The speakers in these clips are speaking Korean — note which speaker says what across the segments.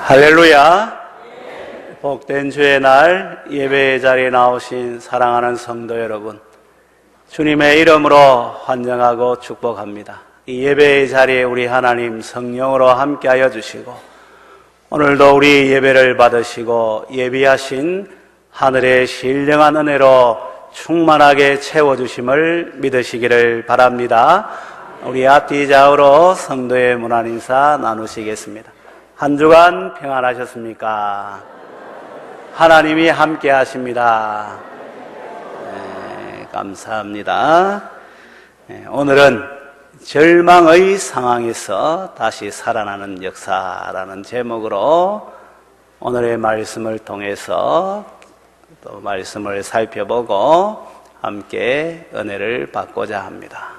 Speaker 1: 할렐루야. 복된 주의 날 예배의 자리에 나오신 사랑하는 성도 여러분, 주님의 이름으로 환영하고 축복합니다. 이 예배의 자리에 우리 하나님 성령으로 함께하여 주시고, 오늘도 우리 예배를 받으시고 예비하신 하늘의 신령한 은혜로 충만하게 채워주심을 믿으시기를 바랍니다. 우리 앞뒤 좌우로 성도의 문안 인사 나누시겠습니다. 한 주간 평안하셨습니까? 하나님이 함께 하십니다. 네, 감사합니다. 네, 오늘은 절망의 상황에서 다시 살아나는 역사라는 제목으로 오늘의 말씀을 통해서 또 말씀을 살펴보고 함께 은혜를 받고자 합니다.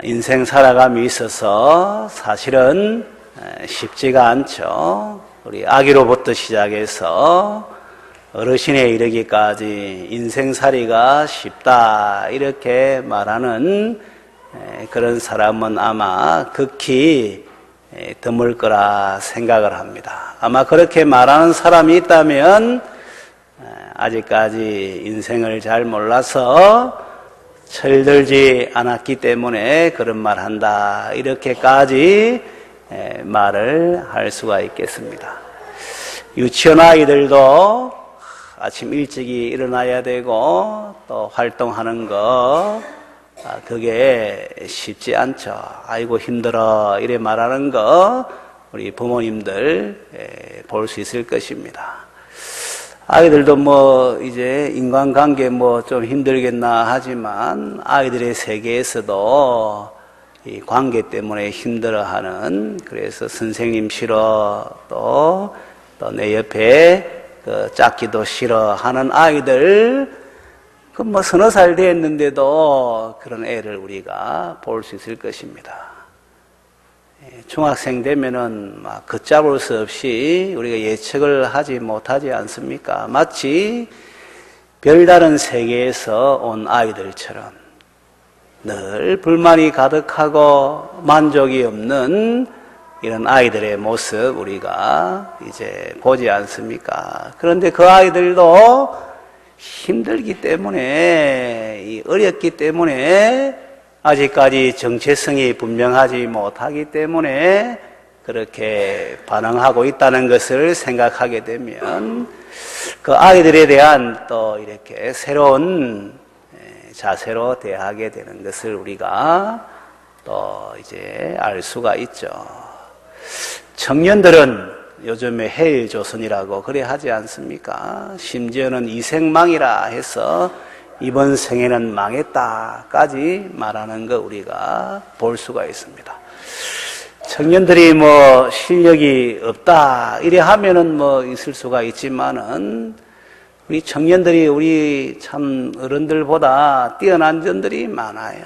Speaker 1: 인생 살아감이 있어서 사실은 쉽지가 않죠. 우리 아기로부터 시작해서 어르신에 이르기까지 인생살이가 쉽다 이렇게 말하는 그런 사람은 아마 극히 드물 거라 생각을 합니다. 아마 그렇게 말하는 사람이 있다면 아직까지 인생을 잘 몰라서 철들지 않았기 때문에 그런 말 한다 이렇게까지 말을 할 수가 있겠습니다. 유치원 아이들도 아침 일찍이 일어나야 되고 또 활동하는 거 그게 쉽지 않죠. 아이고 힘들어 이래 말하는 거 우리 부모님들 볼 수 있을 것입니다. 아이들도 뭐 이제 인간관계 뭐 좀 힘들겠나 하지만 아이들의 세계에서도 이 관계 때문에 힘들어하는, 그래서 선생님 싫어 또 내 옆에 짝기도 싫어하는 아이들, 그 뭐 서너 살 됐는데도 그런 애를 우리가 볼 수 있을 것입니다. 중학생 되면은 막 걷잡을 수 없이 우리가 예측을 하지 못하지 않습니까? 마치 별다른 세계에서 온 아이들처럼 늘 불만이 가득하고 만족이 없는 이런 아이들의 모습 우리가 이제 보지 않습니까? 그런데 그 아이들도 힘들기 때문에, 어렵기 때문에, 아직까지 정체성이 분명하지 못하기 때문에 그렇게 반응하고 있다는 것을 생각하게 되면 그 아이들에 대한 또 이렇게 새로운 자세로 대하게 되는 것을 우리가 또 이제 알 수가 있죠. 청년들은 요즘에 해일조선이라고 그래 하지 않습니까? 심지어는 이생망이라 해서 이번 생에는 망했다까지 말하는 거 우리가 볼 수가 있습니다. 청년들이 뭐 실력이 없다 이래 하면은 뭐 있을 수가 있지만은 우리 청년들이 우리 참 어른들보다 뛰어난 점들이 많아요.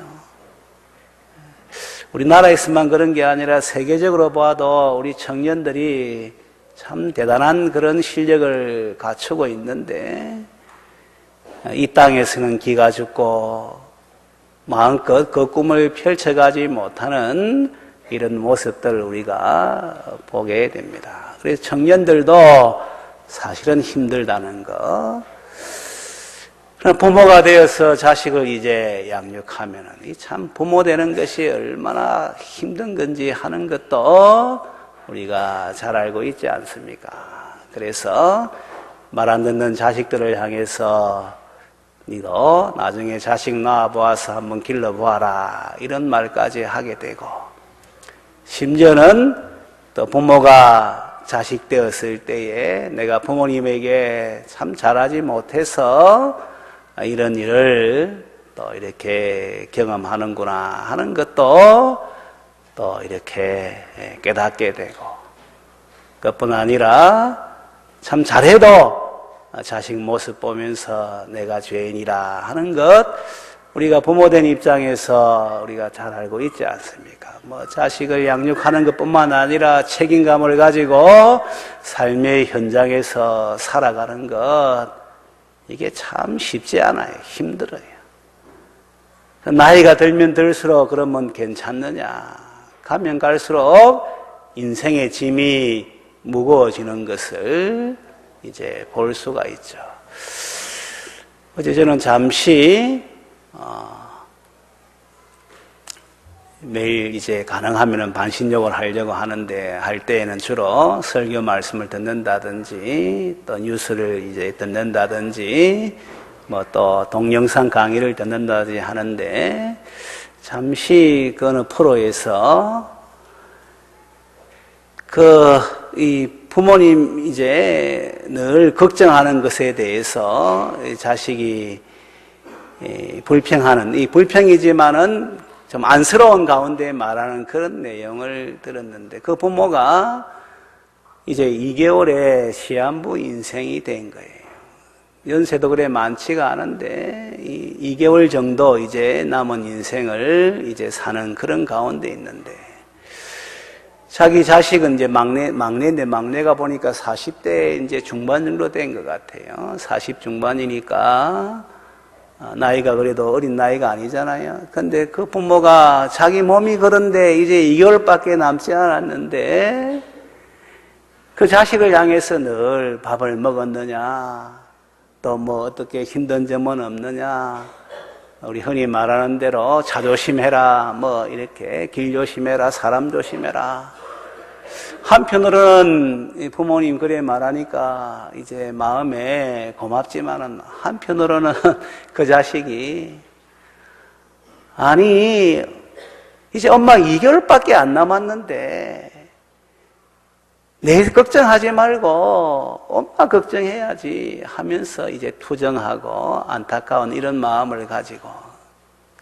Speaker 1: 우리나라에서만 그런 게 아니라 세계적으로 봐도 우리 청년들이 참 대단한 그런 실력을 갖추고 있는데 이 땅에서는 기가 죽고 마음껏 그 꿈을 펼쳐가지 못하는 이런 모습들을 우리가 보게 됩니다. 그래서 청년들도 사실은 힘들다는 거. 부모가 되어서 자식을 이제 양육하면은 참 부모 되는 것이 얼마나 힘든 건지 하는 것도 우리가 잘 알고 있지 않습니까? 그래서 말 안 듣는 자식들을 향해서 니도 나중에 자식 낳아보아서 한번 길러보아라 이런 말까지 하게 되고, 심지어는 또 부모가 자식 되었을 때에 내가 부모님에게 참 잘하지 못해서 이런 일을 또 이렇게 경험하는구나 하는 것도 또 이렇게 깨닫게 되고, 그것뿐 아니라 참 잘해도 자식 모습 보면서 내가 죄인이라 하는 것 우리가 부모된 입장에서 우리가 잘 알고 있지 않습니까? 뭐 자식을 양육하는 것뿐만 아니라 책임감을 가지고 삶의 현장에서 살아가는 것, 이게 참 쉽지 않아요. 힘들어요. 나이가 들면 들수록 그러면 괜찮느냐? 가면 갈수록 인생의 짐이 무거워지는 것을 이제 볼 수가 있죠. 어제 저는 잠시 매일 이제 가능하면은 반신욕을 하려고 하는데 할 때에는 주로 설교 말씀을 듣는다든지 또 뉴스를 이제 듣는다든지 뭐 또 동영상 강의를 듣는다든지 하는데 잠시 그 어느 프로에서 이 부모님 이제 늘 걱정하는 것에 대해서 자식이 불평하는, 이 불평이지만은 좀 안쓰러운 가운데 말하는 그런 내용을 들었는데 그 부모가 이제 2개월의 시한부 인생이 된 거예요. 연세도 그래 많지가 않은데 2개월 정도 이제 남은 인생을 이제 사는 그런 가운데 있는데 자기 자식은 이제 막내인데 막내가 보니까 40대 이제 중반 정도 된 것 같아요. 40 중반이니까 나이가 그래도 어린 나이가 아니잖아요. 근데 그 부모가 자기 몸이 그런데 이제 2개월밖에 남지 않았는데 그 자식을 향해서 늘 밥을 먹었느냐, 또 뭐 어떻게 힘든 점은 없느냐, 우리 흔히 말하는 대로 차 조심해라, 뭐 이렇게 길 조심해라, 사람 조심해라. 한편으로는 부모님 그래 말하니까 이제 마음에 고맙지만은 한편으로는 그 자식이 아니 이제 엄마 2개월밖에 안 남았는데 내일 걱정하지 말고 엄마 걱정해야지 하면서 이제 투정하고 안타까운 이런 마음을 가지고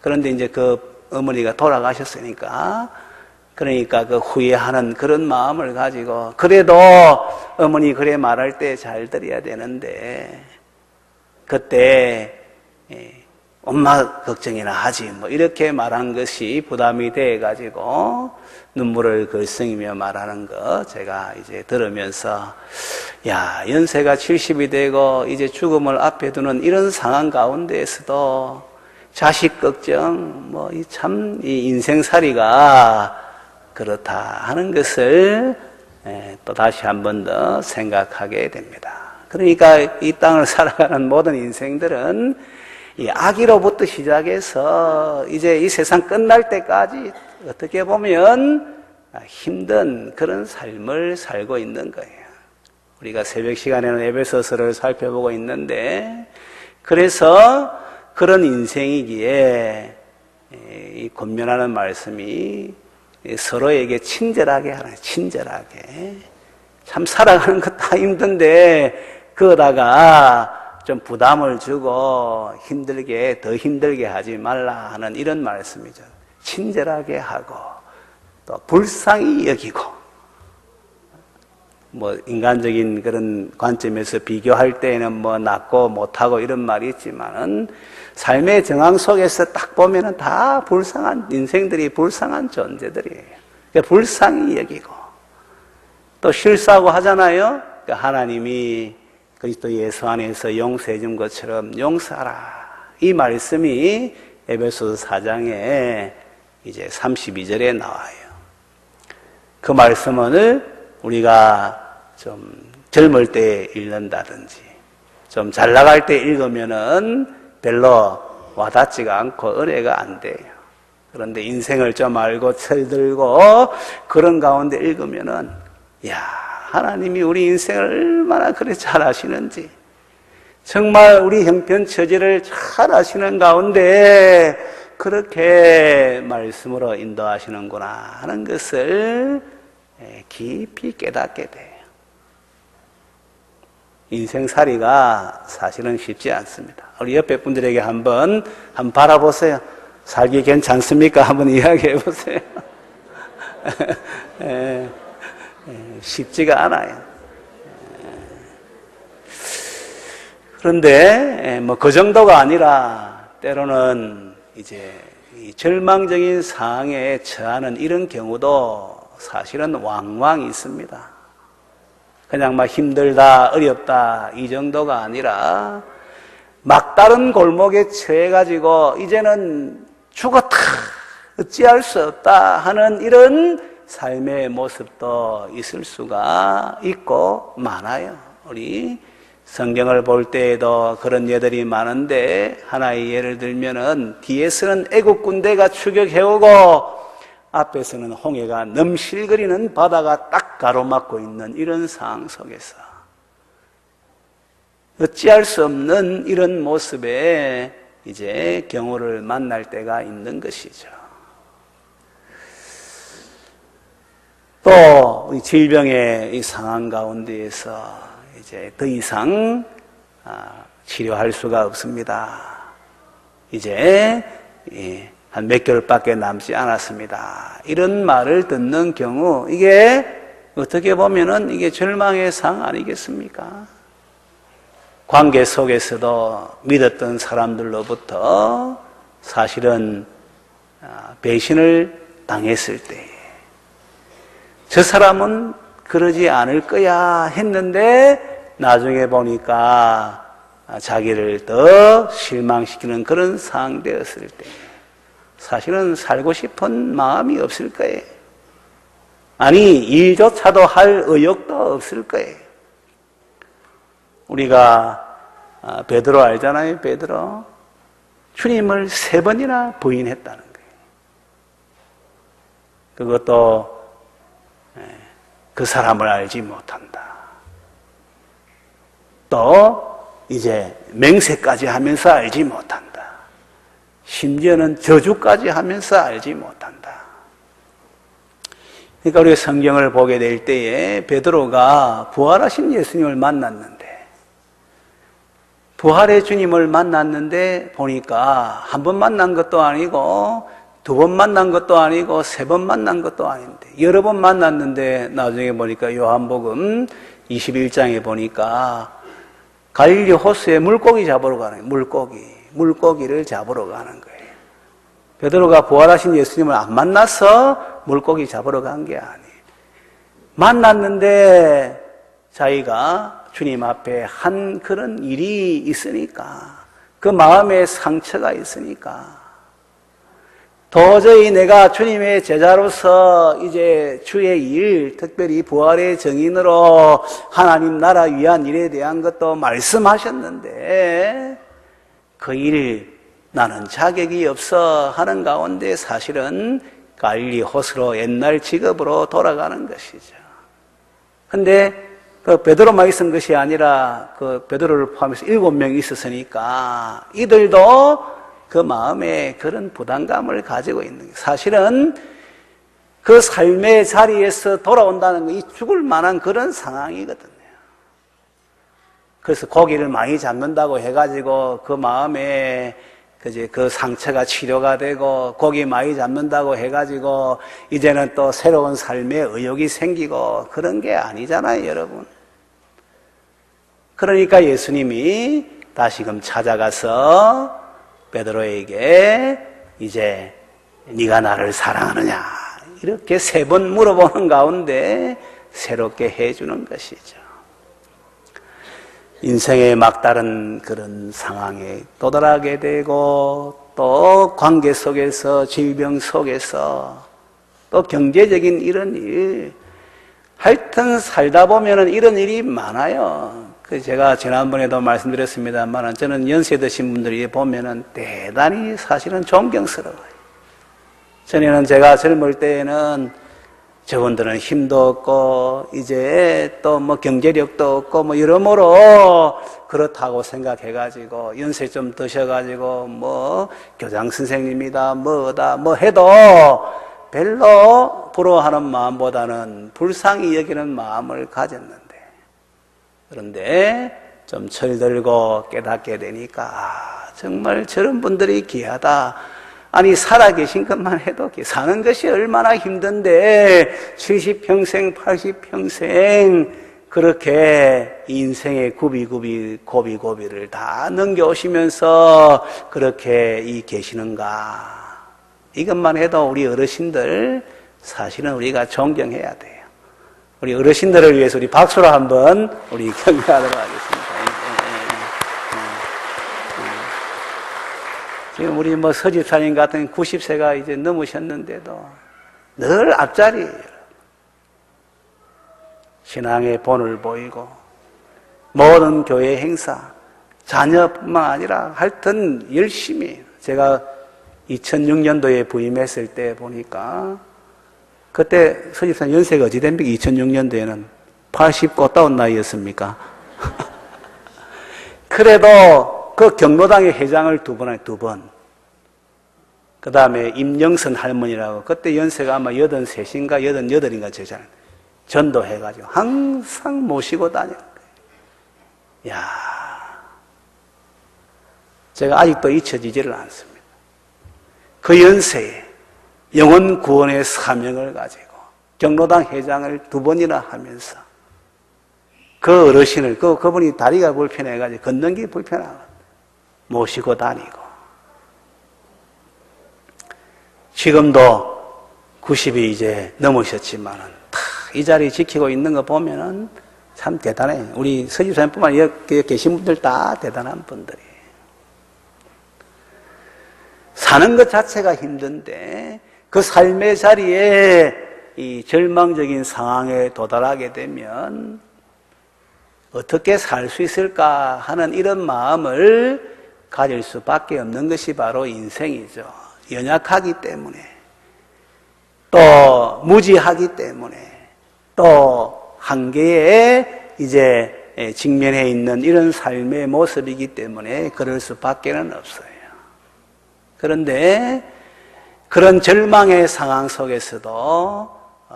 Speaker 1: 그런데 이제 그 어머니가 돌아가셨으니까 그러니까 그 후회하는 그런 마음을 가지고 그래도 어머니 그래 말할 때 잘 들어야 되는데 그때 엄마 걱정이나 하지 뭐 이렇게 말한 것이 부담이 돼 가지고 눈물을 글썽이며 말하는 거 제가 이제 들으면서 야 연세가 70이 되고 이제 죽음을 앞에 두는 이런 상황 가운데에서도 자식 걱정 뭐 참 이 인생살이가 그렇다 하는 것을 또 다시 한 번 더 생각하게 됩니다. 그러니까 이 땅을 살아가는 모든 인생들은 이 아기로부터 시작해서 이제 이 세상 끝날 때까지 어떻게 보면 힘든 그런 삶을 살고 있는 거예요. 우리가 새벽 시간에는 에베소서를 살펴보고 있는데 그래서 그런 인생이기에 이 권면하는 말씀이 서로에게 친절하게 하라. 친절하게. 참 살아가는 거 다 힘든데 그러다가 좀 부담을 주고 더 힘들게 하지 말라 하는 이런 말씀이죠. 친절하게 하고 또 불쌍히 여기고 뭐 인간적인 그런 관점에서 비교할 때에는 뭐 낫고 못하고 이런 말이 있지만은 삶의 정황 속에서 딱 보면은 다 불쌍한 인생들이 불쌍한 존재들이에요. 그러니까 불쌍히 여기고 또 실수하고 하잖아요. 그러니까 하나님이 그리스도 예수 안에서 용서해 준 것처럼 용서하라. 이 말씀이 에베소서 4장에 이제 32절에 나와요. 그 말씀을 우리가 좀 젊을 때 읽는다든지 좀 잘 나갈 때 읽으면은 별로 와닿지가 않고 은혜가 안 돼요. 그런데 인생을 좀 알고 철들고 그런 가운데 읽으면은 야 하나님이 우리 인생을 얼마나 그래 잘 아시는지 정말 우리 형편 처지를 잘 아시는 가운데 그렇게 말씀으로 인도하시는구나 하는 것을 깊이 깨닫게 돼요. 인생살이가 사실은 쉽지 않습니다. 우리 옆에 분들에게 한번 바라보세요. 살기 괜찮습니까? 한번 이야기해 보세요. 쉽지가 않아요. 그런데 뭐 그 정도가 아니라 때로는 이제 이 절망적인 상황에 처하는 이런 경우도 사실은 왕왕 있습니다. 그냥 막 힘들다, 어렵다 이 정도가 아니라 막다른 골목에 처해가지고 이제는 죽었다, 어찌할 수 없다 하는 이런 삶의 모습도 있을 수가 있고 많아요. 우리 성경을 볼 때에도 그런 예들이 많은데 하나의 예를 들면은 뒤에서는 애국 군대가 추격해오고 앞에서는 홍해가 넘실거리는 바다가 딱 가로막고 있는 이런 상황 속에서 어찌할 수 없는 이런 모습에 이제 경우를 만날 때가 있는 것이죠. 또 질병의 이 상황 가운데에서 이제 더 이상 치료할 수가 없습니다. 이제 한 몇 개월밖에 남지 않았습니다. 이런 말을 듣는 경우 이게 어떻게 보면은 이게 절망의 상 아니겠습니까? 관계 속에서도 믿었던 사람들로부터 사실은 배신을 당했을 때 저 사람은 그러지 않을 거야 했는데 나중에 보니까 자기를 더 실망시키는 그런 상황 되었을 때 사실은 살고 싶은 마음이 없을 거예요. 아니 일조차도 할 의욕도 없을 거예요. 우리가 베드로 알잖아요. 베드로 주님을 3번이나 부인했다는 거예요. 그것도 그 사람을 알지 못한다. 또 이제 맹세까지 하면서 알지 못한다. 심지어는 저주까지 하면서 알지 못한다. 그러니까 우리가 성경을 보게 될 때에 베드로가 부활하신 예수님을 만났는데 부활의 주님을 만났는데 보니까 한 번 만난 것도 아니고 2번 만난 것도 아니고 3번 만난 것도 아닌데 여러 번 만났는데 나중에 보니까 요한복음 21장에 보니까 갈릴리 호수에 물고기 잡으러 가는 거예요. 물고기를 잡으러 가는 거예요. 베드로가 부활하신 예수님을 안 만나서 물고기 잡으러 간 게 아니에요. 만났는데 자기가 주님 앞에 한 그런 일이 있으니까 그 마음에 상처가 있으니까 도저히 내가 주님의 제자로서 이제 주의 일, 특별히 부활의 증인으로 하나님 나라 위한 일에 대한 것도 말씀하셨는데 그 일 나는 자격이 없어 하는 가운데 사실은 갈릴리 호수로 옛날 직업으로 돌아가는 것이죠. 근데 그 베드로만 있은 것이 아니라 그 베드로를 포함해서 7명이 있었으니까 이들도 그 마음에 그런 부담감을 가지고 있는 거예요. 사실은 그 삶의 자리에서 돌아온다는 것이 죽을 만한 그런 상황이거든요. 그래서 고기를 많이 잡는다고 해가지고 그 마음에 그 상처가 치료가 되고 고기 많이 잡는다고 해가지고 이제는 또 새로운 삶의 의욕이 생기고 그런 게 아니잖아요, 여러분. 그러니까 예수님이 다시금 찾아가서 베드로에게 이제 네가 나를 사랑하느냐 이렇게 3번 물어보는 가운데 새롭게 해주는 것이죠. 인생의 막다른 그런 상황에 도달하게 되고 또 관계 속에서 질병 속에서 또 경제적인 이런 일 하여튼 살다 보면은 이런 일이 많아요. 제가 지난번에도 말씀드렸습니다만 저는 연세 드신 분들이 보면은 대단히 사실은 존경스러워요. 전에는 제가 젊을 때에는 저분들은 힘도 없고 이제 또 뭐 경제력도 없고 뭐 여러모로 그렇다고 생각해가지고 연세 좀 드셔가지고 뭐 교장 선생님이다 뭐다 뭐 해도 별로 부러워하는 마음보다는 불쌍히 여기는 마음을 가졌는데 그런데 좀 철들고 깨닫게 되니까 정말 저런 분들이 귀하다. 아니 살아계신 것만 해도 사는 것이 얼마나 힘든데 70평생 80평생 그렇게 인생의 고비고비를 다 넘겨오시면서 그렇게 계시는가. 이것만 해도 우리 어르신들 사실은 우리가 존경해야 돼요. 우리 어르신들을 위해서 우리 박수로 한번 우리 경배하도록 하겠습니다. 지금 우리 서집사님 같은 90세가 이제 넘으셨는데도 늘 앞자리예요. 신앙의 본을 보이고 모든 교회 행사, 자녀뿐만 아니라 하여튼 열심히 제가 2006년도에 부임했을 때 보니까 그때 서집사님 연세가 어찌 됩니까? 2006년도에는 80 꽃다운 나이였습니까? 그래도 그 경로당의 회장을 두 번. 그 다음에 임영선 할머니라고 그때 연세가 아마 83인가 88인가 되잖아요. 전도해가지고 항상 모시고 다녀요. 야, 제가 아직도 잊혀지지를 않습니다. 그 연세에 영혼 구원의 사명을 가지고 경로당 회장을 2번이나 하면서 그 어르신을 그분이 다리가 불편해가지고 걷는 게 불편하고 모시고 다니고 지금도 90이 이제 넘으셨지만은 다 이 자리 지키고 있는 거 보면은 참 대단해요. 우리 서집사님뿐만 아니라 여기 계신 분들 다 대단한 분들이에요. 사는 것 자체가 힘든데 그 삶의 자리에 이 절망적인 상황에 도달하게 되면 어떻게 살 수 있을까 하는 이런 마음을 가질 수밖에 없는 것이 바로 인생이죠. 연약하기 때문에 또 무지하기 때문에 또 한계에 이제 직면해 있는 이런 삶의 모습이기 때문에 그럴 수밖에는 없어요. 그런데 그런 절망의 상황 속에서도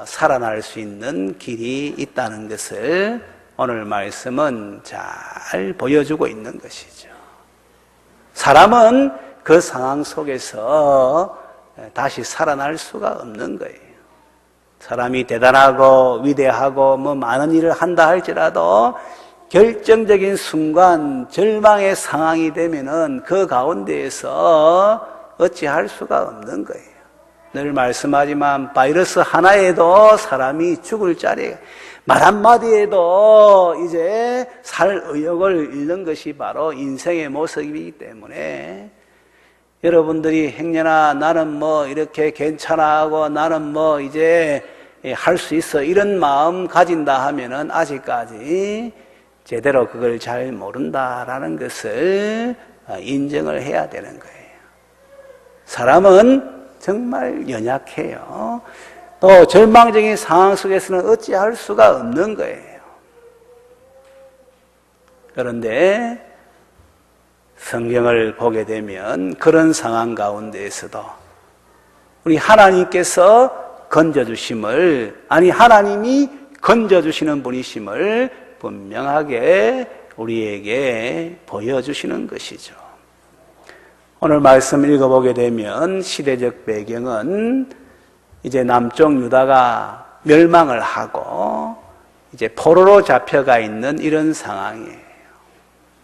Speaker 1: 살아날 수 있는 길이 있다는 것을 오늘 말씀은 잘 보여주고 있는 것이죠. 사람은 그 상황 속에서 다시 살아날 수가 없는 거예요. 사람이 대단하고 위대하고 많은 일을 한다 할지라도 결정적인 순간 절망의 상황이 되면은 그 가운데에서 어찌할 수가 없는 거예요. 늘 말씀하지만 바이러스 하나에도 사람이 죽을 자리에 말 한마디에도 이제 살 의욕을 잃는 것이 바로 인생의 모습이기 때문에 여러분들이 행여나 나는 이렇게 괜찮아 하고 나는 이제 할 수 있어 이런 마음 가진다 하면은 아직까지 제대로 그걸 잘 모른다라는 것을 인정을 해야 되는 거예요. 사람은 정말 연약해요. 또 절망적인 상황 속에서는 어찌할 수가 없는 거예요. 그런데 성경을 보게 되면 그런 상황 가운데에서도 우리 하나님께서 건져주심을, 하나님이 건져주시는 분이심을 분명하게 우리에게 보여주시는 것이죠. 오늘 말씀 읽어보게 되면 시대적 배경은 이제 남쪽 유다가 멸망을 하고 이제 포로로 잡혀가 있는 이런 상황이에요.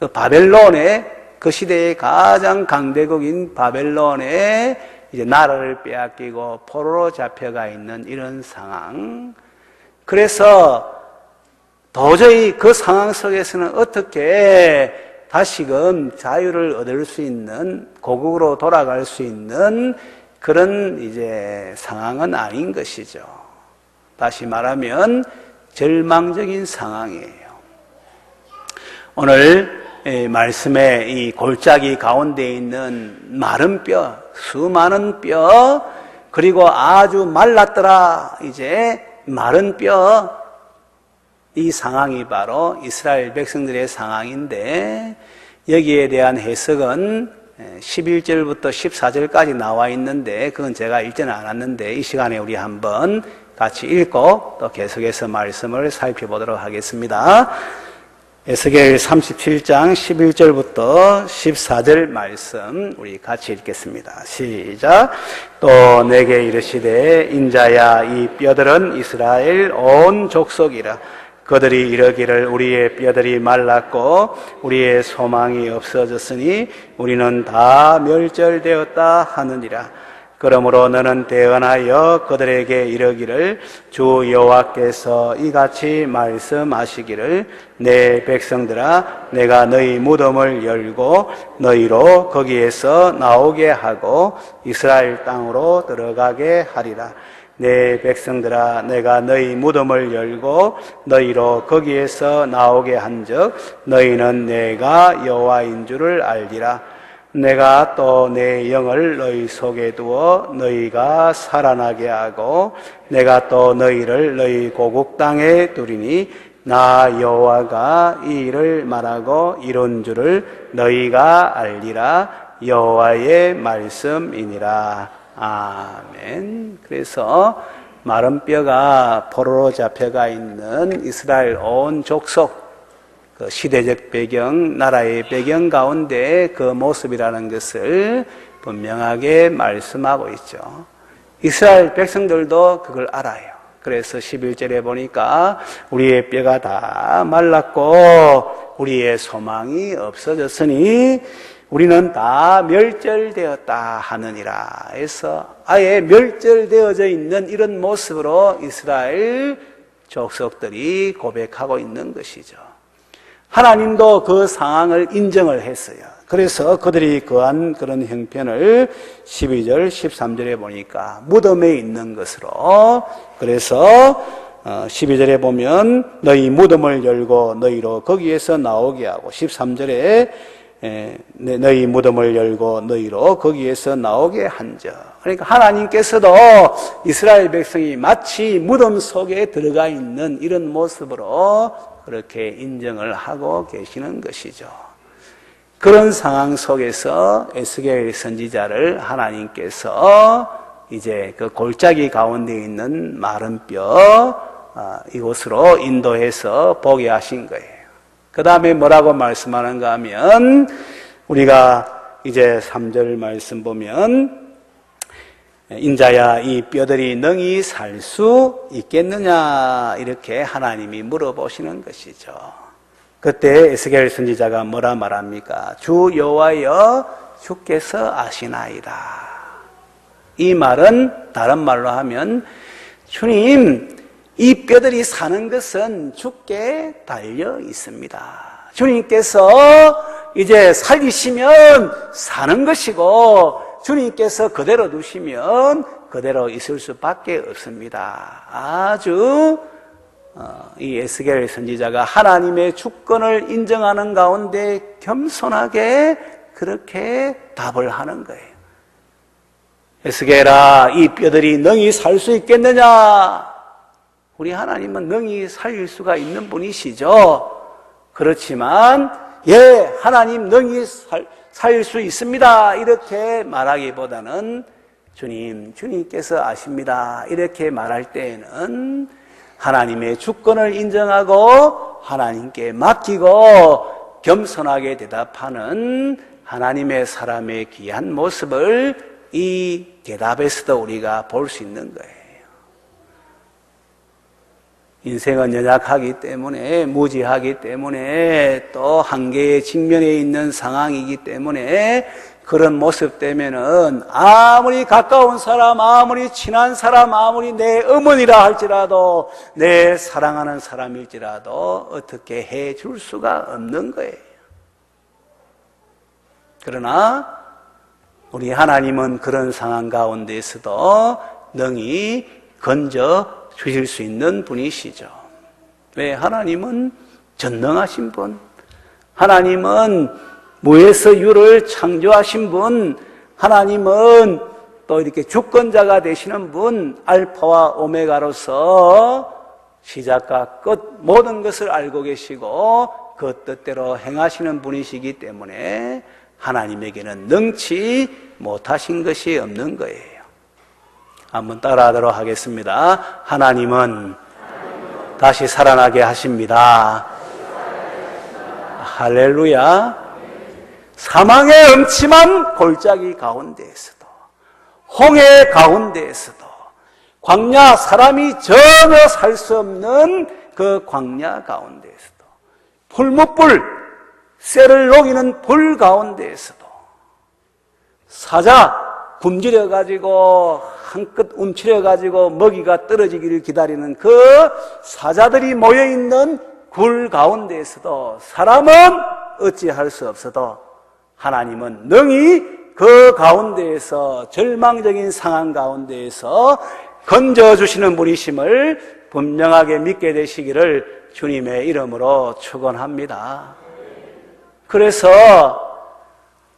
Speaker 1: 그 바벨론의 그 시대의 가장 강대국인 바벨론의 이제 나라를 빼앗기고 포로로 잡혀가 있는 이런 상황. 그래서 도저히 그 상황 속에서는 어떻게 다시금 자유를 얻을 수 있는, 고국으로 돌아갈 수 있는 그런 이제 상황은 아닌 것이죠. 다시 말하면 절망적인 상황이에요. 오늘 말씀의 이 골짜기 가운데 있는 마른 뼈, 수많은 뼈, 그리고 아주 말랐더라 이제 마른 뼈, 이 상황이 바로 이스라엘 백성들의 상황인데 여기에 대한 해석은 11절부터 14절까지 나와 있는데 그건 제가 읽지는 않았는데 이 시간에 우리 한번 같이 읽고 또 계속해서 말씀을 살펴보도록 하겠습니다. 에스겔 37장 11절부터 14절 말씀 우리 같이 읽겠습니다. 시작. 또 내게 이르시되 인자야 이 뼈들은 이스라엘 온 족속이라. 그들이 이르기를 우리의 뼈들이 말랐고 우리의 소망이 없어졌으니 우리는 다 멸절되었다 하느니라. 그러므로 너는 대언하여 그들에게 이르기를 주 여호와께서 이같이 말씀하시기를 내 백성들아 내가 너희 무덤을 열고 너희로 거기에서 나오게 하고 이스라엘 땅으로 들어가게 하리라. 내 백성들아 내가 너희 무덤을 열고 너희로 거기에서 나오게 한즉 너희는 내가 여호와인 줄을 알리라. 내가 또 내 영을 너희 속에 두어 너희가 살아나게 하고 내가 또 너희를 너희 고국 땅에 두리니 나 여호와가 이 일을 말하고 이룬 줄을 너희가 알리라. 여호와의 말씀이니라. 아멘. 그래서 마른 뼈가 포로로 잡혀가 있는 이스라엘 온 족속, 그 시대적 배경, 나라의 배경 가운데 그 모습이라는 것을 분명하게 말씀하고 있죠. 이스라엘 백성들도 그걸 알아요. 그래서 11절에 보니까 우리의 뼈가 다 말랐고 우리의 소망이 없어졌으니 우리는 다 멸절되었다 하느니라 해서 아예 멸절되어져 있는 이런 모습으로 이스라엘 족속들이 고백하고 있는 것이죠. 하나님도 그 상황을 인정을 했어요. 그래서 그들이 거한 그런 형편을 12절, 13절에 보니까 무덤에 있는 것으로, 그래서 12절에 보면 너희 무덤을 열고 너희로 거기에서 나오게 하고 13절에 너희 무덤을 열고 너희로 거기에서 나오게 한즉. 그러니까 하나님께서도 이스라엘 백성이 마치 무덤 속에 들어가 있는 이런 모습으로 그렇게 인정을 하고 계시는 것이죠. 그런 상황 속에서 에스겔 선지자를 하나님께서 이제 그 골짜기 가운데 있는 마른 뼈 이곳으로 인도해서 보게 하신 거예요. 그 다음에 뭐라고 말씀하는가 하면 우리가 이제 3절 말씀 보면 인자야 이 뼈들이 능히 살 수 있겠느냐 이렇게 하나님이 물어보시는 것이죠. 그때 에스겔 선지자가 뭐라 말합니까? 주 여호와여 주께서 아시나이다. 이 말은 다른 말로 하면 주님 이 뼈들이 사는 것은 주께 달려 있습니다. 주님께서 이제 살리시면 사는 것이고 주님께서 그대로 두시면 그대로 있을 수밖에 없습니다. 아주 이 에스겔 선지자가 하나님의 주권을 인정하는 가운데 겸손하게 그렇게 답을 하는 거예요. 에스겔아, 이 뼈들이 능히 살 수 있겠느냐? 우리 하나님은 능히 살릴 수가 있는 분이시죠. 그렇지만 예, 하나님 능히 살릴 수 있습니다 이렇게 말하기보다는 주님께서 아십니다 이렇게 말할 때에는 하나님의 주권을 인정하고 하나님께 맡기고 겸손하게 대답하는 하나님의 사람의 귀한 모습을 이 대답에서도 우리가 볼 수 있는 거예요. 인생은 연약하기 때문에, 무지하기 때문에, 또 한계에 직면해 있는 상황이기 때문에 그런 모습 때문에는 아무리 가까운 사람, 아무리 친한 사람, 아무리 내 어머니라 할지라도 내 사랑하는 사람일지라도 어떻게 해줄 수가 없는 거예요. 그러나 우리 하나님은 그런 상황 가운데에서도 능히 건져 주실 수 있는 분이시죠. 왜? 하나님은 전능하신 분, 하나님은 무에서 유를 창조하신 분, 하나님은 또 이렇게 주권자가 되시는 분, 알파와 오메가로서 시작과 끝 모든 것을 알고 계시고 그 뜻대로 행하시는 분이시기 때문에 하나님에게는 능치 못하신 것이 없는 거예요. 한번 따라하도록 하겠습니다. 하나님은 다시 살아나게 하십니다. 할렐루야. 사망의 음침한 골짜기 가운데에서도, 홍해 가운데에서도, 광야, 사람이 전혀 살 수 없는 그 광야 가운데에서도, 풀무불, 쇠를 녹이는 불 가운데에서도, 사자 굶주려가지고 한껏 움츠려가지고 먹이가 떨어지기를 기다리는 그 사자들이 모여있는 굴 가운데에서도 사람은 어찌할 수 없어도 하나님은 능히 그 가운데에서 절망적인 상황 가운데에서 건져주시는 분이심을 분명하게 믿게 되시기를 주님의 이름으로 축원합니다. 그래서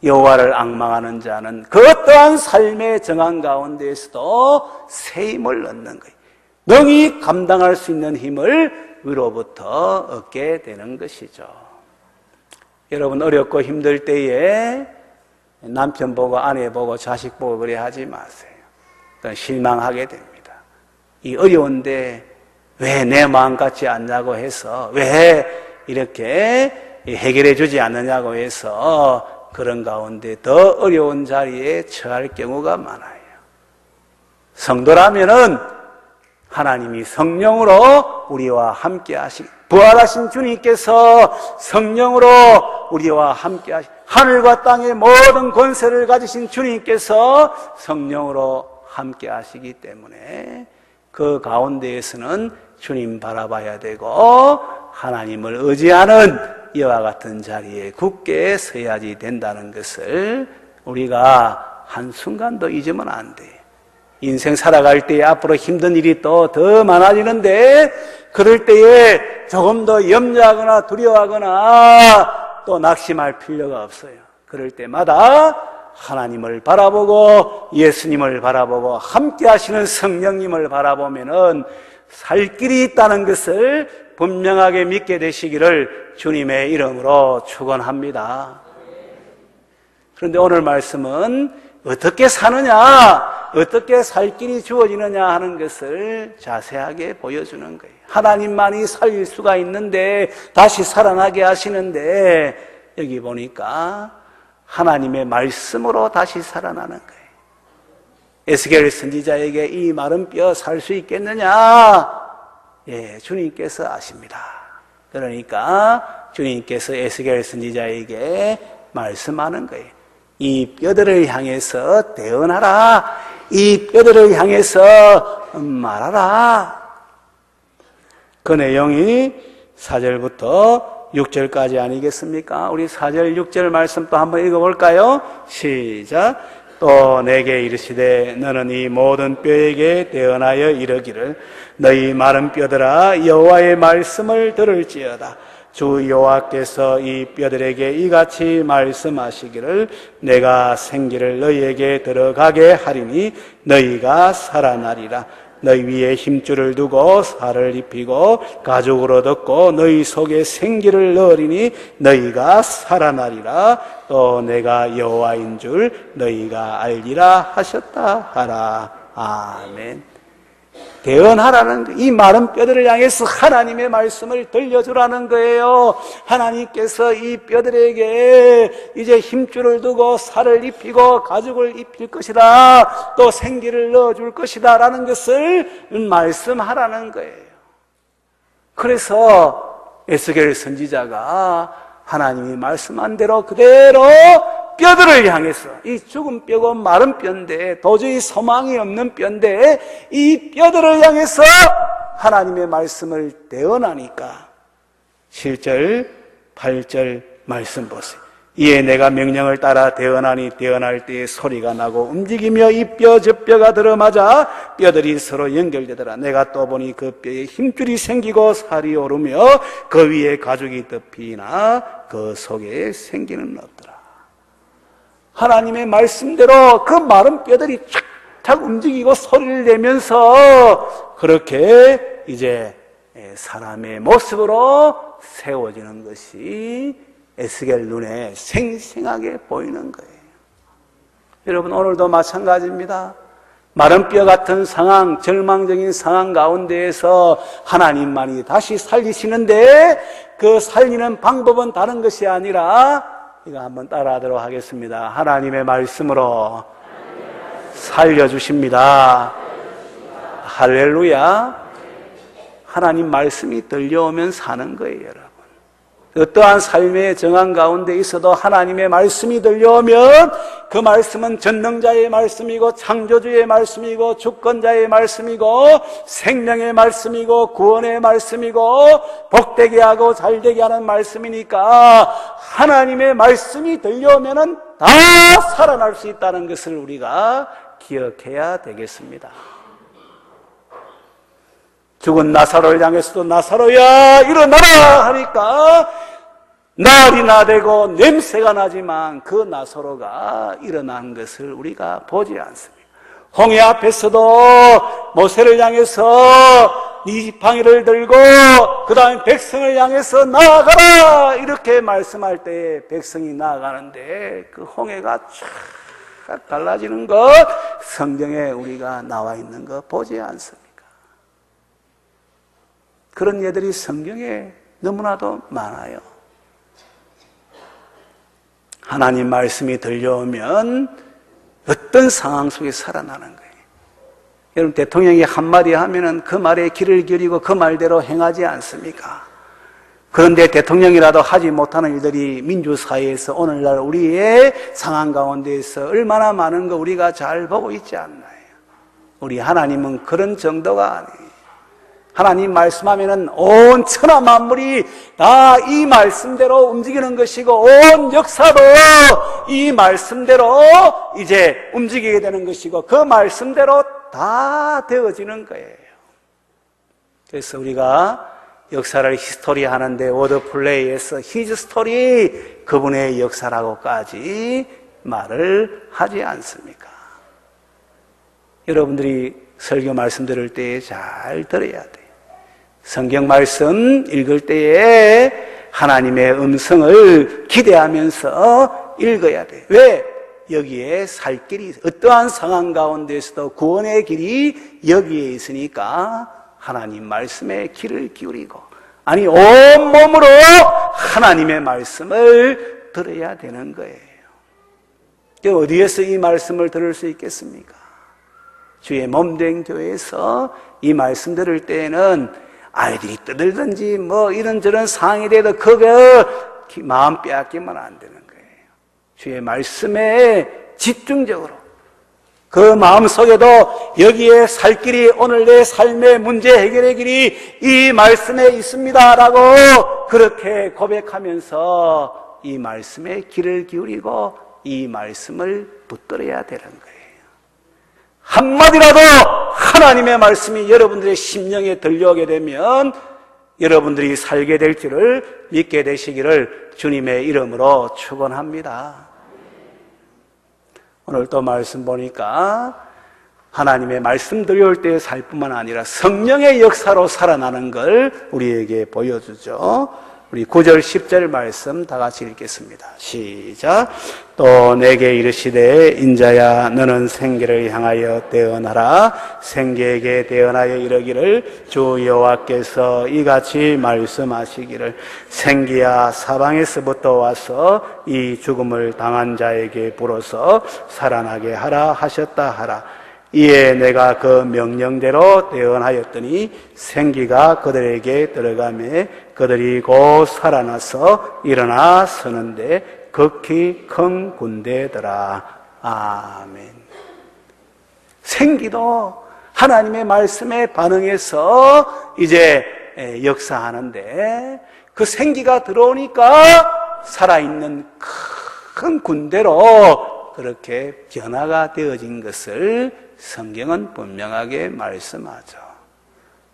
Speaker 1: 여호와를 앙망하는 자는 그 어떠한 삶의 정한 가운데에서도 새 힘을 얻는 거예요. 능히 감당할 수 있는 힘을 위로부터 얻게 되는 것이죠. 여러분, 어렵고 힘들 때에 남편 보고 아내 보고 자식 보고 그래 하지 마세요. 실망하게 됩니다. 이 어려운데 왜 내 마음 같지 않냐고 해서, 왜 이렇게 해결해 주지 않느냐고 해서 그런 가운데 더 어려운 자리에 처할 경우가 많아요. 성도라면은 하나님이 성령으로 우리와 함께 부활하신 주님께서 성령으로 우리와 함께 하늘과 땅의 모든 권세를 가지신 주님께서 성령으로 함께 하시기 때문에 그 가운데에서는 주님 바라봐야 되고 하나님을 의지하는 이와 같은 자리에 굳게 서야지 된다는 것을 우리가 한순간도 잊으면 안 돼요. 인생 살아갈 때에 앞으로 힘든 일이 또 더 많아지는데 그럴 때에 조금 더 염려하거나 두려워하거나 또 낙심할 필요가 없어요. 그럴 때마다 하나님을 바라보고 예수님을 바라보고 함께 하시는 성령님을 바라보면은 살 길이 있다는 것을 분명하게 믿게 되시기를 주님의 이름으로 축원합니다. 그런데 오늘 말씀은 어떻게 사느냐, 어떻게 살 길이 주어지느냐 하는 것을 자세하게 보여주는 거예요. 하나님만이 살릴 수가 있는데 다시 살아나게 하시는데 여기 보니까 하나님의 말씀으로 다시 살아나는 거예요. 에스겔 선지자에게 이 마른 뼈 살 수 있겠느냐? 예, 주님께서 아십니다. 그러니까 주님께서 에스겔 선지자에게 말씀하는 거예요. 이 뼈들을 향해서 대언하라. 이 뼈들을 향해서 말하라. 그 내용이 4절부터 6절까지 아니겠습니까? 우리 4절, 6절 말씀 또 한번 읽어볼까요? 시작. 또 내게 이르시되 너는 이 모든 뼈에게 대언하여 이르기를 너희 마른 뼈들아 여호와의 말씀을 들을지어다. 주 여호와께서 이 뼈들에게 이같이 말씀하시기를 내가 생기를 너희에게 들어가게 하리니 너희가 살아나리라. 너희 위에 힘줄을 두고 살을 입히고 가죽으로 덮고 너희 속에 생기를 넣으리니 너희가 살아나리라. 또 내가 여호와인 줄 너희가 알리라 하셨다 하라. 아멘. 대언하라는 이 마른 뼈들을 향해서 하나님의 말씀을 들려주라는 거예요. 하나님께서 이 뼈들에게 이제 힘줄을 두고 살을 입히고 가죽을 입힐 것이다. 또 생기를 넣어줄 것이다 라는 것을 말씀하라는 거예요. 그래서 에스겔 선지자가 하나님이 말씀한 대로 그대로 뼈들을 향해서, 이 죽은 뼈고 마른 뼈인데 도저히 소망이 없는 뼈인데 이 뼈들을 향해서 하나님의 말씀을 대언하니까 7절 8절 말씀 보세요. 이에 내가 명령을 따라 대언하니 대언할 때에 소리가 나고 움직이며 이 뼈 저 뼈가 들어맞아 뼈들이 서로 연결되더라. 내가 또 보니 그 뼈에 힘줄이 생기고 살이 오르며 그 위에 가죽이 덮이나 그 속에 생기는 없더라. 하나님의 말씀대로 그 마른 뼈들이 착착 움직이고 소리를 내면서 그렇게 이제 사람의 모습으로 세워지는 것이 에스겔 눈에 생생하게 보이는 거예요. 여러분, 오늘도 마찬가지입니다. 마른 뼈 같은 상황, 절망적인 상황 가운데에서 하나님만이 다시 살리시는데 그 살리는 방법은 다른 것이 아니라 이거 한번 따라하도록 하겠습니다. 하나님의 말씀으로 살려주십니다. 할렐루야. 하나님 말씀이 들려오면 사는 거예요, 여러분. 어떠한 삶의 정한 가운데 있어도 하나님의 말씀이 들려오면 그 말씀은 전능자의 말씀이고 창조주의 말씀이고 주권자의 말씀이고 생명의 말씀이고 구원의 말씀이고 복되게 하고 잘되게 하는 말씀이니까 하나님의 말씀이 들려오면 다 살아날 수 있다는 것을 우리가 기억해야 되겠습니다. 죽은 나사로를 향해서도 나사로야 일어나라 하니까 날이 나되고 냄새가 나지만 그 나사로가 일어난 것을 우리가 보지 않습니다. 홍해 앞에서도 모세를 향해서 네 지팡이를 들고 그 다음에 백성을 향해서 나아가라 이렇게 말씀할 때 백성이 나아가는데 그 홍해가 쫙 갈라지는 것 성경에 우리가 나와 있는 거 보지 않습니까? 그런 예들이 성경에 너무나도 많아요. 하나님 말씀이 들려오면 어떤 상황 속에 살아나는 거예요. 여러분 대통령이 한마디 하면은 그 말에 귀를 기울이고 그 말대로 행하지 않습니까? 그런데 대통령이라도 하지 못하는 일들이 민주사회에서 오늘날 우리의 상황 가운데에서 얼마나 많은 거 우리가 잘 보고 있지 않나요? 우리 하나님은 그런 정도가 아니에요. 하나님 말씀하면은 온 천하 만물이 다 이 말씀대로 움직이는 것이고 온 역사도 이 말씀대로 이제 움직이게 되는 것이고 그 말씀대로 다 되어지는 거예요. 그래서 우리가 역사를 히스토리 하는데 워드플레이에서 히즈 스토리 그분의 역사라고까지 말을 하지 않습니까? 여러분들이 설교 말씀 들을 때 잘 들어야 돼요. 성경 말씀 읽을 때에 하나님의 음성을 기대하면서 읽어야 돼요. 왜? 여기에 살 길이, 어떠한 상황 가운데서도 구원의 길이 여기에 있으니까 하나님 말씀에 귀를 기울이고, 아니 온몸으로 하나님의 말씀을 들어야 되는 거예요. 어디에서 이 말씀을 들을 수 있겠습니까? 주의 몸된 교회에서 이 말씀 들을 때에는 아이들이 떠들든지 뭐 이런저런 상황에 대해서 그거 마음 빼앗기면 안 되는 거예요. 주의 말씀에 집중적으로 그 마음속에도 여기에 살 길이, 오늘 내 삶의 문제 해결의 길이 이 말씀에 있습니다라고 그렇게 고백하면서 이 말씀에 귀를 기울이고 이 말씀을 붙들어야 되는 거예요. 한마디라도 하나님의 말씀이 여러분들의 심령에 들려오게 되면 여러분들이 살게 될 줄을 믿게 되시기를 주님의 이름으로 축원합니다. 오늘 또 말씀 보니까 하나님의 말씀 들려올 때 살 뿐만 아니라 성령의 역사로 살아나는 걸 우리에게 보여주죠. 우리 9절 10절 말씀 다 같이 읽겠습니다. 시작. 또 내게 이르시되 인자야 너는 생계를 향하여 대언하라. 생계에게 대언하여 이르기를 주 여호와께서 이같이 말씀하시기를 생기야 사방에서부터 와서 이 죽음을 당한 자에게 불어서 살아나게 하라 하셨다 하라. 이에 내가 그 명령대로 대언하였더니 생기가 그들에게 들어가매 그들이 곧 살아나서 일어나 서는데 극히 큰 군대더라. 아멘. 생기도 하나님의 말씀에 반응해서 이제 역사하는데 그 생기가 들어오니까 살아있는 큰 군대로 그렇게 변화가 되어진 것을 성경은 분명하게 말씀하죠.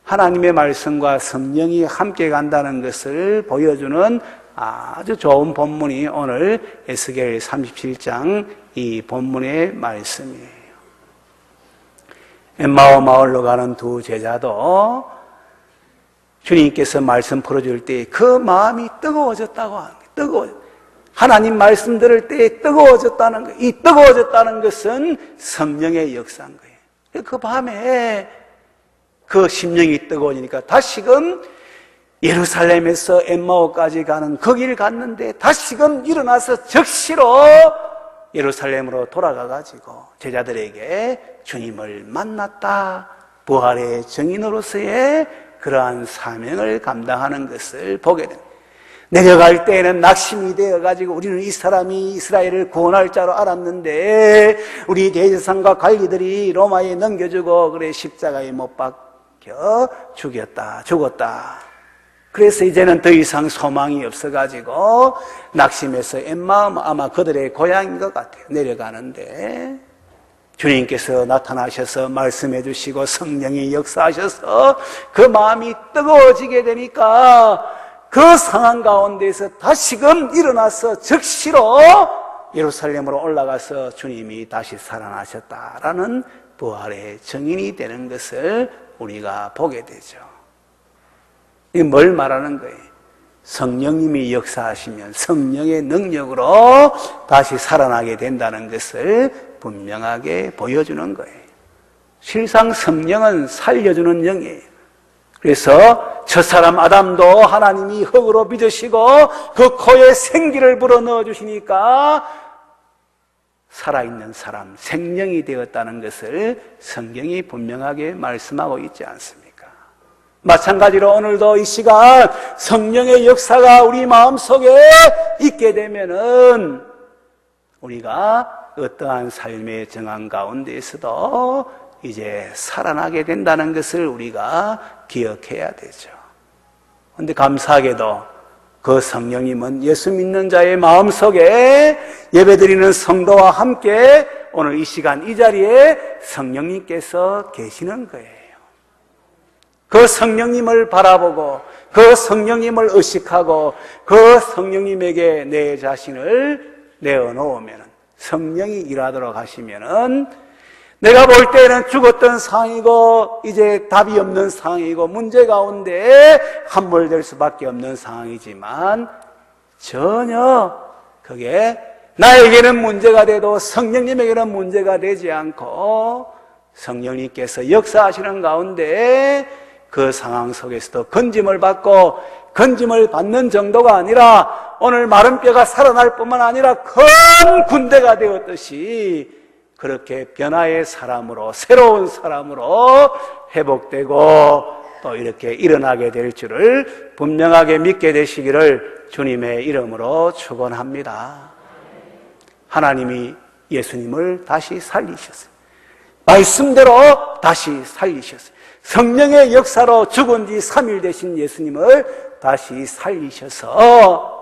Speaker 1: 하나님의 말씀과 성령이 함께 간다는 것을 보여주는 아주 좋은 본문이 오늘 에스겔 37장 이 본문의 말씀이에요. 엠마오 마을로 가는 두 제자도 주님께서 말씀 풀어줄 때 그 마음이 뜨거워졌다고 하는 거예요. 뜨거워졌다. 하나님 말씀 들을 때 뜨거워졌다는 거예요. 이 뜨거워졌다는 것은 성령의 역사인 거예요. 그 밤에 그 심령이 뜨거워지니까 다시금 예루살렘에서 엠마오까지 가는 그 길 갔는데 다시금 일어나서 적시로 예루살렘으로 돌아가가지고 제자들에게 주님을 만났다. 부활의 증인으로서의 그러한 사명을 감당하는 것을 보게 됩니다. 내려갈 때에는 낙심이 되어가지고 우리는 이 사람이 이스라엘을 구원할 자로 알았는데 우리 대제사장과 관리들이 로마에 넘겨주고 그래 십자가에 못 박혀 죽었다. 그래서 이제는 더 이상 소망이 없어가지고 낙심해서 엠마오 아마 그들의 고향인 것 같아요. 내려가는데 주님께서 나타나셔서 말씀해 주시고 성령이 역사하셔서 그 마음이 뜨거워지게 되니까 그 상황 가운데서 다시금 일어나서 즉시로 예루살렘으로 올라가서 주님이 다시 살아나셨다라는 부활의 증인이 되는 것을 우리가 보게 되죠. 이게 뭘 말하는 거예요? 성령님이 역사하시면 성령의 능력으로 다시 살아나게 된다는 것을 분명하게 보여주는 거예요. 실상 성령은 살려주는 영이에요. 그래서 첫사람 아담도 하나님이 흙으로 빚으시고 그 코에 생기를 불어넣어 주시니까 살아있는 사람, 생명이 되었다는 것을 성경이 분명하게 말씀하고 있지 않습니까? 마찬가지로 오늘도 이 시간 성령의 역사가 우리 마음속에 있게 되면은 우리가 어떠한 삶의 정황 가운데에서도 이제 살아나게 된다는 것을 우리가 기억해야 되죠. 그런데 감사하게도 그 성령님은 예수 믿는 자의 마음속에 예배드리는 성도와 함께 오늘 이 시간 이 자리에 성령님께서 계시는 거예요. 그 성령님을 바라보고 그 성령님을 의식하고 그 성령님에게 내 자신을 내어놓으면 성령이 일하도록 하시면은 내가 볼 때는 죽었던 상황이고 이제 답이 없는 상황이고 문제 가운데 함몰될 수밖에 없는 상황이지만 전혀 그게 나에게는 문제가 돼도 성령님에게는 문제가 되지 않고 성령님께서 역사하시는 가운데 그 상황 속에서도 건짐을 받고 건짐을 받는 정도가 아니라 오늘 마른 뼈가 살아날 뿐만 아니라 큰 군대가 되었듯이 그렇게 변화의 사람으로 새로운 사람으로 회복되고 또 이렇게 일어나게 될 줄을 분명하게 믿게 되시기를 주님의 이름으로 축원합니다. 하나님이 예수님을 다시 살리셨어요. 말씀대로 다시 살리셨어요. 성령의 역사로 죽은 지 3일 되신 예수님을 다시 살리셔서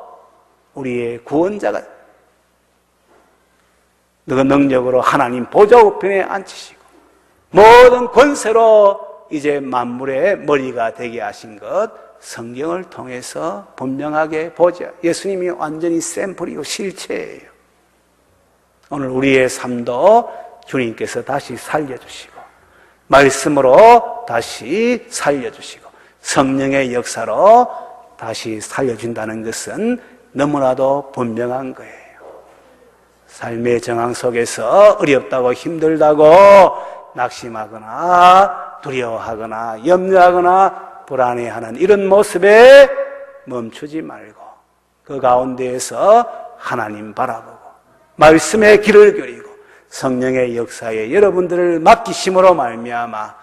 Speaker 1: 우리의 구원자가 그 능력으로 하나님 보좌 우편에 앉히시고 모든 권세로 이제 만물의 머리가 되게 하신 것 성경을 통해서 분명하게 보자. 예수님이 완전히 샘플이고 실체예요. 오늘 우리의 삶도 주님께서 다시 살려주시고 말씀으로 다시 살려주시고 성령의 역사로 다시 살려준다는 것은 너무나도 분명한 거예요. 삶의 정황 속에서 어렵다고 힘들다고 낙심하거나 두려워하거나 염려하거나 불안해하는 이런 모습에 멈추지 말고 그 가운데에서 하나님 바라보고 말씀의 길을 그리고 성령의 역사에 여러분들을 맡기심으로 말미암아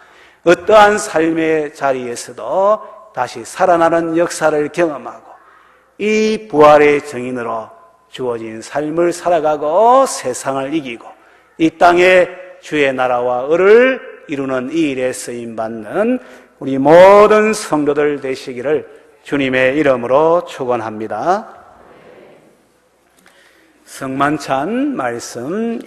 Speaker 1: 어떠한 삶의 자리에서도 다시 살아나는 역사를 경험하고 이 부활의 증인으로 주어진 삶을 살아가고 세상을 이기고 이 땅에 주의 나라와 을을 이루는 이 일에 쓰임받는 우리 모든 성도들 되시기를 주님의 이름으로 축원합니다. 성만찬 말씀